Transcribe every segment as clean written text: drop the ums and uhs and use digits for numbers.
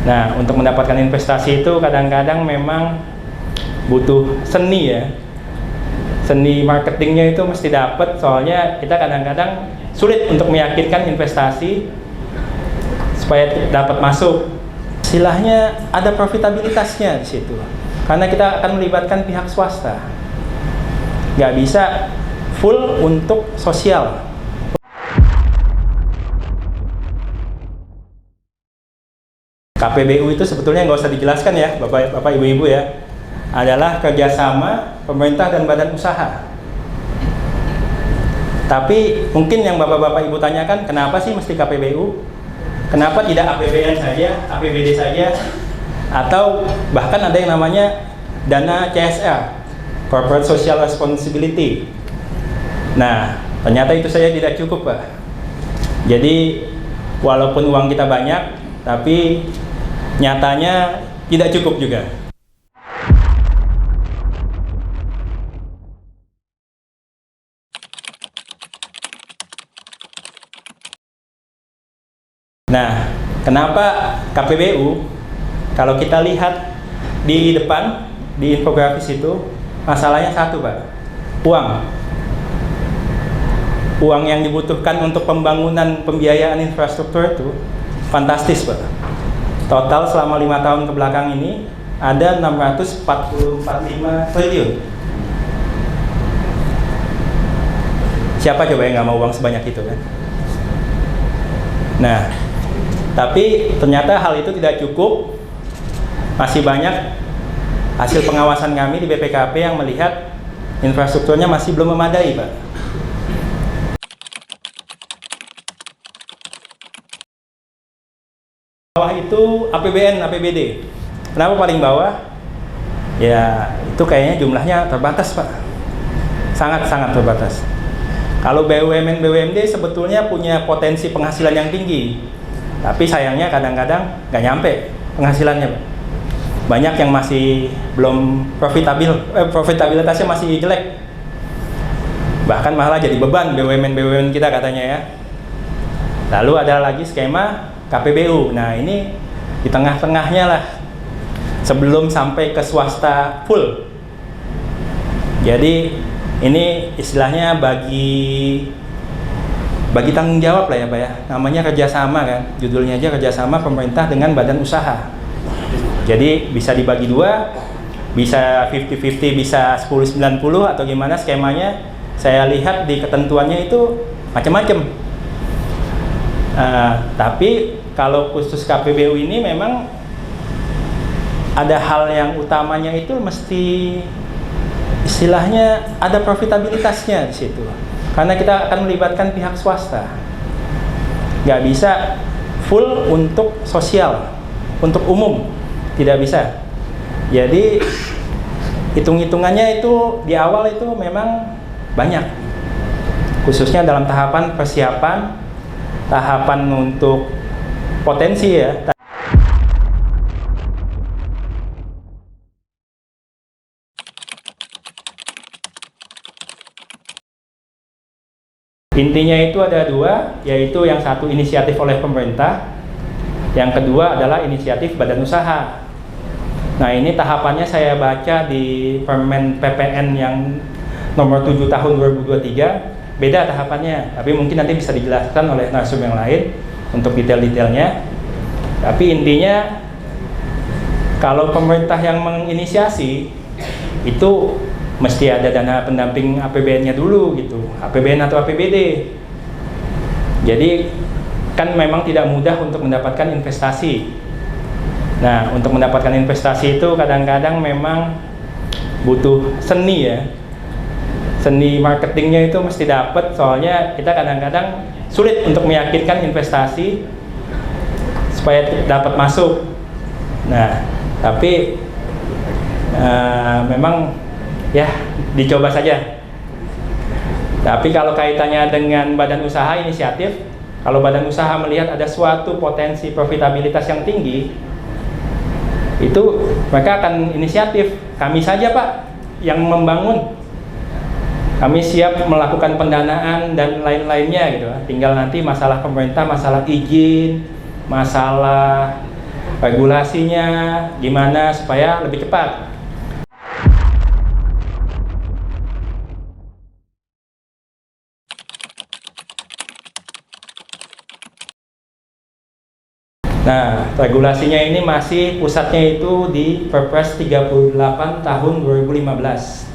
Nah, untuk mendapatkan investasi itu kadang-kadang memang butuh seni ya. Seni marketingnya itu mesti dapat, soalnya kita kadang-kadang sulit untuk meyakinkan investasi supaya dapat masuk. Istilahnya ada profitabilitasnya di situ, karena kita akan melibatkan pihak swasta. Nggak bisa full untuk sosial. KPBU itu sebetulnya nggak usah dijelaskan ya, Bapak Ibu-Ibu ya, adalah kerjasama pemerintah dan badan usaha. Tapi mungkin yang Bapak-Bapak Ibu tanyakan, kenapa sih mesti KPBU? Kenapa tidak APBN saja, APBD saja? Atau bahkan ada yang namanya dana CSR, Corporate Social Responsibility. Nah, ternyata itu saja tidak cukup, Pak. Jadi, walaupun uang kita banyak, tapi nyatanya tidak cukup juga. Nah, kenapa KPBU? Kalau kita lihat di depan, di infografis itu, masalahnya satu, Pak. Uang. Uang yang dibutuhkan untuk pembangunan pembiayaan infrastruktur itu fantastis, Pak. Total selama 5 tahun ke belakang ini ada 645 triliun. Siapa coba yang nggak mau uang sebanyak itu kan? Nah, tapi ternyata hal itu tidak cukup. Masih banyak hasil pengawasan kami di BPKP yang melihat infrastrukturnya masih belum memadai, Pak. Bawah itu APBN, APBD. Kenapa paling bawah? Ya, itu kayaknya jumlahnya terbatas, Pak. Sangat-sangat terbatas. Kalau BUMN, BUMD sebetulnya punya potensi penghasilan yang tinggi, tapi sayangnya kadang-kadang nggak nyampe penghasilannya, Pak. Banyak yang masih belum profitabilitasnya masih jelek. Bahkan malah jadi beban BUMN kita katanya ya. Lalu ada lagi skema KPBU. Nah, ini di tengah-tengahnya lah, sebelum sampai ke swasta full. Jadi ini istilahnya bagi tanggung jawab lah ya, Pak ya. Namanya kerjasama kan, judulnya aja kerjasama pemerintah dengan badan usaha. Jadi bisa dibagi dua, bisa 50-50, bisa 10-90 atau gimana skemanya. Saya lihat di ketentuannya itu macam-macam. Tapi kalau khusus KPBU ini memang ada hal yang utamanya itu mesti istilahnya ada profitabilitasnya di situ, karena kita akan melibatkan pihak swasta. Nggak bisa full untuk sosial, untuk umum, tidak bisa. Jadi hitung-hitungannya itu di awal itu memang banyak, khususnya dalam tahapan persiapan, tahapan untuk potensi ya. Intinya itu ada dua, yaitu yang satu inisiatif oleh pemerintah, yang kedua adalah inisiatif badan usaha. Nah, ini tahapannya saya baca di Permen PPN yang nomor 7 tahun 2023, beda tahapannya, tapi mungkin nanti bisa dijelaskan oleh narasumber yang lain untuk detail-detailnya. Tapi intinya, kalau pemerintah yang menginisiasi, itu mesti ada dana pendamping APBN-nya dulu gitu, APBN atau APBD. Jadi kan memang tidak mudah untuk mendapatkan investasi. Nah, untuk mendapatkan investasi itu kadang-kadang memang butuh seni ya. Seni marketingnya itu mesti dapat, soalnya kita kadang-kadang sulit untuk meyakinkan investasi supaya dapat masuk. Nah, tapi memang ya dicoba saja. Tapi kalau kaitannya dengan badan usaha inisiatif, kalau badan usaha melihat ada suatu potensi profitabilitas yang tinggi, itu mereka akan inisiatif. Kami saja, Pak, yang membangun. Kami siap melakukan pendanaan dan lain-lainnya gitu. Tinggal nanti masalah pemerintah, masalah izin, masalah regulasinya gimana supaya lebih cepat. Nah, regulasinya ini masih pusatnya itu di Perpres 38 tahun 2015.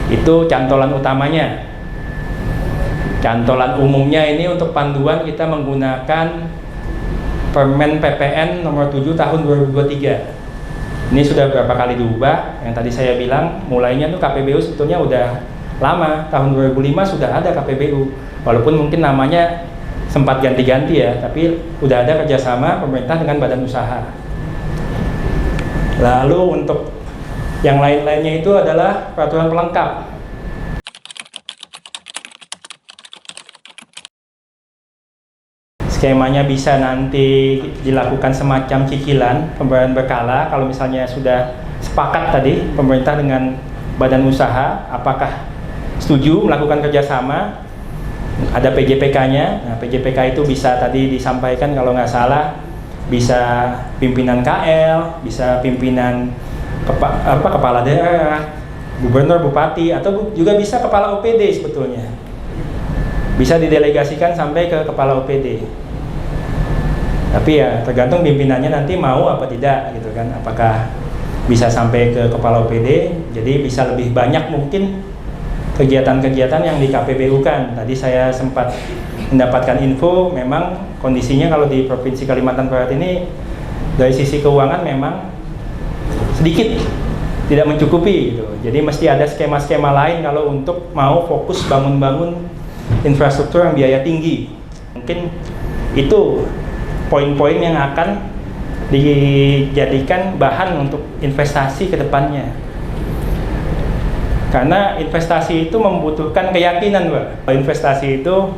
Itu cantolan utamanya. Cantolan umumnya ini untuk panduan kita menggunakan Permen PPN nomor 7 tahun 2023. Ini sudah berapa kali diubah. Yang tadi saya bilang mulainya tuh KPBU sebetulnya udah lama. Tahun 2005 sudah ada KPBU. Walaupun mungkin namanya sempat ganti-ganti ya, tapi udah ada kerjasama pemerintah dengan badan usaha. Lalu untuk yang lain-lainnya itu adalah peraturan pelengkap. Skemanya bisa nanti dilakukan semacam cicilan pembayaran berkala kalau misalnya sudah sepakat tadi pemerintah dengan badan usaha apakah setuju melakukan kerjasama. Ada PJPK-nya. Nah, PJPK itu bisa tadi disampaikan kalau nggak salah bisa pimpinan KL, bisa pimpinan kepala daerah, gubernur, bupati, atau juga bisa kepala OPD sebetulnya. Bisa didelegasikan sampai ke kepala OPD. Tapi ya tergantung pimpinannya nanti mau apa tidak gitu kan. Apakah bisa sampai ke kepala OPD, jadi bisa lebih banyak mungkin kegiatan-kegiatan yang di KPBU kan. Tadi saya sempat mendapatkan info memang kondisinya kalau di Provinsi Kalimantan Barat ini dari sisi keuangan memang sedikit tidak mencukupi gitu. Jadi mesti ada skema-skema lain kalau untuk mau fokus bangun-bangun infrastruktur yang biaya tinggi. Mungkin itu poin-poin yang akan dijadikan bahan untuk investasi ke depannya. Karena investasi itu membutuhkan keyakinan, Pak. Investasi itu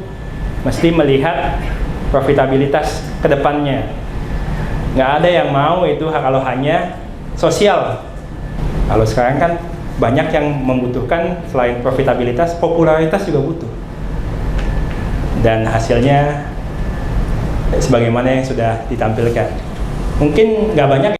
mesti melihat profitabilitas ke depannya. Nggak ada yang mau itu kalau hanya sosial. Kalau sekarang kan banyak yang membutuhkan selain profitabilitas, popularitas juga butuh. Dan hasilnya sebagaimana yang sudah ditampilkan. Mungkin nggak banyak